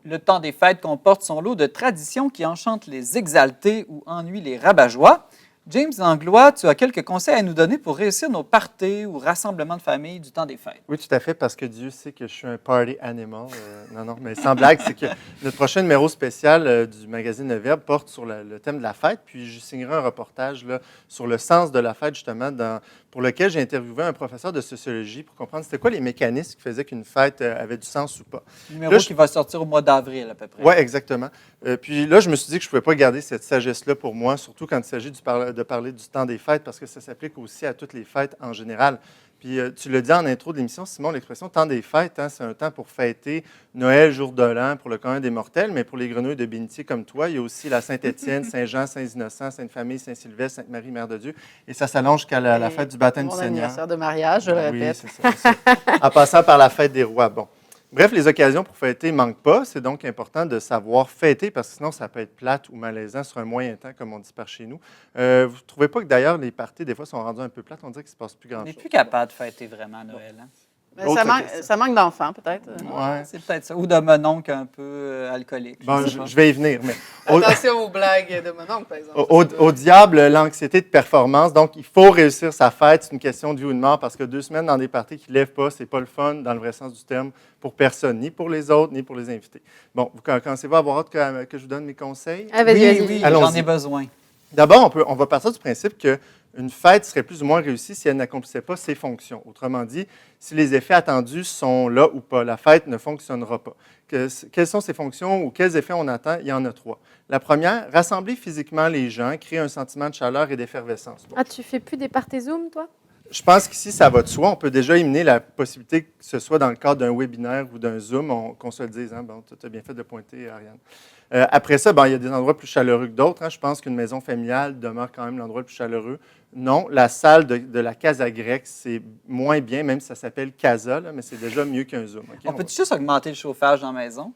Le temps des fêtes comporte son lot de traditions qui enchantent les exaltés ou ennuient les rabat-joie. James Langlois, tu as quelques conseils à nous donner pour réussir nos parties ou rassemblements de famille du temps des fêtes. Oui, tout à fait, parce que Dieu sait que je suis un party animal. Non, mais sans blague, c'est que notre prochain numéro spécial du magazine Le Verbe porte sur le thème de la fête, puis je signerai un reportage là, sur le sens de la fête, justement, pour lequel j'ai interviewé un professeur de sociologie pour comprendre c'était quoi les mécanismes qui faisaient qu'une fête avait du sens ou pas. Numéro là, qui va sortir au mois d'avril, à peu près. Oui, exactement. Puis là, je me suis dit que je ne pouvais pas garder cette sagesse-là pour moi, surtout quand il s'agit de parler du temps des fêtes, parce que ça s'applique aussi à toutes les fêtes en général. Puis tu l'as dit en intro de l'émission, Simon, l'expression temps des fêtes, hein, c'est un temps pour fêter Noël, jour de l'an, pour le commun des mortels, mais pour les grenouilles de bénitier comme toi, il y a aussi la Saint-Étienne, Saint-Jean, Saint-Innocent, Sainte-Famille, Saint-Sylvestre, Sainte-Marie, Mère de Dieu, et ça s'allonge jusqu'à la fête du baptême du Seigneur. Mon anniversaire de mariage, je le répète. Oui, c'est ça. En passant par la fête des rois. Bon. Bref, les occasions pour fêter ne manquent pas. C'est donc important de savoir fêter parce que sinon, ça peut être plate ou malaisant sur un moyen temps, comme on dit par chez nous. Vous ne trouvez pas que d'ailleurs, les parties, des fois, sont rendues un peu plates? On dirait qu'il ne se passe plus grand-chose. On n'est plus capable de fêter vraiment Noël. Hein? Ça manque d'enfants, peut-être. Ouais. C'est peut-être ça. Ou de mononcle un peu alcoolique. Bon, je vais y venir. Mais attention aux blagues de mononcle, par exemple. Au diable, l'anxiété de performance. Donc, il faut réussir sa fête. C'est une question de vie ou de mort parce que 2 semaines dans des parties qui ne lèvent pas, c'est pas le fun dans le vrai sens du terme pour personne, ni pour les autres, ni pour les invités. Bon, vous commencez-vous à avoir hâte que je vous donne mes conseils? Oui, j'en ai besoin. D'abord, on va partir du principe qu'une fête serait plus ou moins réussie si elle n'accomplissait pas ses fonctions. Autrement dit, si les effets attendus sont là ou pas, la fête ne fonctionnera pas. Quelles sont ses fonctions ou quels effets on attend? Il y en a 3. La première, rassembler physiquement les gens, créer un sentiment de chaleur et d'effervescence. Bon. Ah, tu fais plus des parties Zoom, toi? Je pense qu'ici, ça va de soi. On peut déjà éliminer la possibilité que ce soit dans le cadre d'un webinaire ou d'un Zoom, qu'on se le dise. Hein? Bon, tu as bien fait de pointer, Ariane. Après ça, il y a des endroits plus chaleureux que d'autres. Hein. Je pense qu'une maison familiale demeure quand même l'endroit le plus chaleureux. Non, la salle de la Casa Grecque, c'est moins bien, même si ça s'appelle Casa, là, mais c'est déjà mieux qu'un Zoom. Okay? On peut-tu juste augmenter le chauffage dans la maison?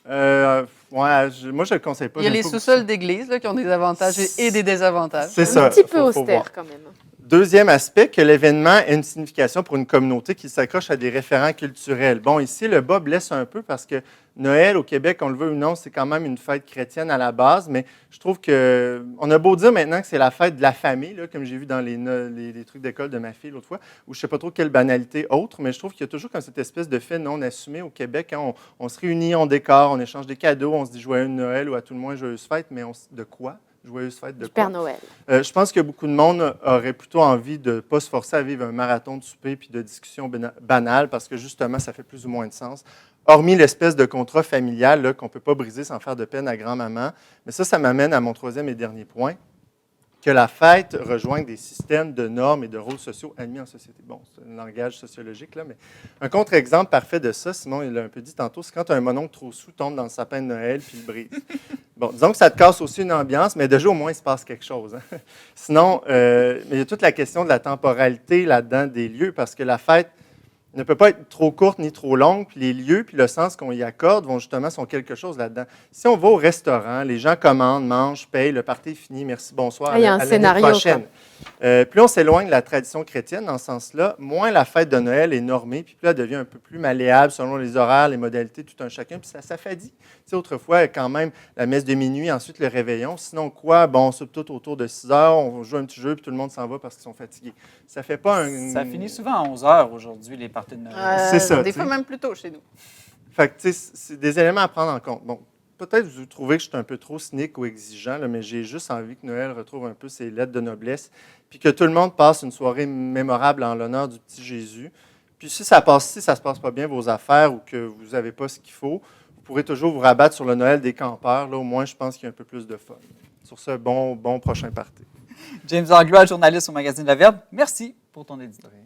Moi, je ne le conseille pas. Il y a les sous-sols d'église qui ont des avantages et des désavantages. C'est ça. Un petit peu austère, quand même. Deuxième aspect, que l'événement ait une signification pour une communauté qui s'accroche à des référents culturels. Bon, ici, le bas blesse un peu parce que Noël, au Québec, on le veut ou non, c'est quand même une fête chrétienne à la base, mais je trouve qu'on a beau dire maintenant que c'est la fête de la famille, là, comme j'ai vu dans les trucs d'école de ma fille l'autre fois, ou je ne sais pas trop quelle banalité autre, mais je trouve qu'il y a toujours comme cette espèce de fait non assumé au Québec. Hein, on se réunit, on décore, on échange des cadeaux, on se dit joyeux Noël ou à tout le moins joyeuse fête, mais de quoi? Joyeuse fête de quoi? Père Noël. Je pense que beaucoup de monde aurait plutôt envie de ne pas se forcer à vivre un marathon de souper puis de discussions banales parce que justement, ça fait plus ou moins de sens. Hormis l'espèce de contrat familial là, qu'on ne peut pas briser sans faire de peine à grand-maman. Mais ça m'amène à mon 3e et dernier point, que la fête rejoigne des systèmes de normes et de rôles sociaux admis en société. Bon, c'est un langage sociologique, là, mais un contre-exemple parfait de ça, Simon, il l'a un peu dit tantôt, c'est quand un mononcle trop sous tombe dans le sapin de Noël puis il brise. Bon, disons que ça te casse aussi une ambiance, mais déjà, au moins, il se passe quelque chose. Hein. Sinon, mais il y a toute la question de la temporalité là-dedans des lieux, parce que la fête ne peut pas être trop courte ni trop longue, puis les lieux, puis le sens qu'on y accorde sont quelque chose là-dedans. Si on va au restaurant, les gens commandent, mangent, payent, le party est fini, merci, bonsoir, il y a un scénario prochaine. Plus on s'éloigne de la tradition chrétienne dans ce sens-là, moins la fête de Noël est normée, puis plus elle devient un peu plus malléable selon les horaires, les modalités, tout un chacun, puis ça s'affadit. Tu sais, autrefois, quand même, la messe de minuit, ensuite le réveillon. Sinon quoi? Bon, on soupe tout autour de 6 heures, on joue un petit jeu, puis tout le monde s'en va parce qu'ils sont fatigués. Ça fait pas un... Ça finit souvent à 11 heures aujourd'hui, les parties de Noël. C'est ça. Des fois même plus tôt chez nous. Fait que, tu sais, c'est des éléments à prendre en compte. Bon, peut-être vous trouvez que je suis un peu trop cynique ou exigeant, là, mais j'ai juste envie que Noël retrouve un peu ses lettres de noblesse, puis que tout le monde passe une soirée mémorable en l'honneur du petit Jésus. Puis si ça se passe pas bien vos affaires ou que vous n'avez pas ce qu'il faut, vous pourrez toujours vous rabattre sur le Noël des campeurs. Là, au moins, je pense qu'il y a un peu plus de fun. Sur ce, bon prochain party. James Langlois, journaliste au magazine Le Verbe, merci pour ton éditorial.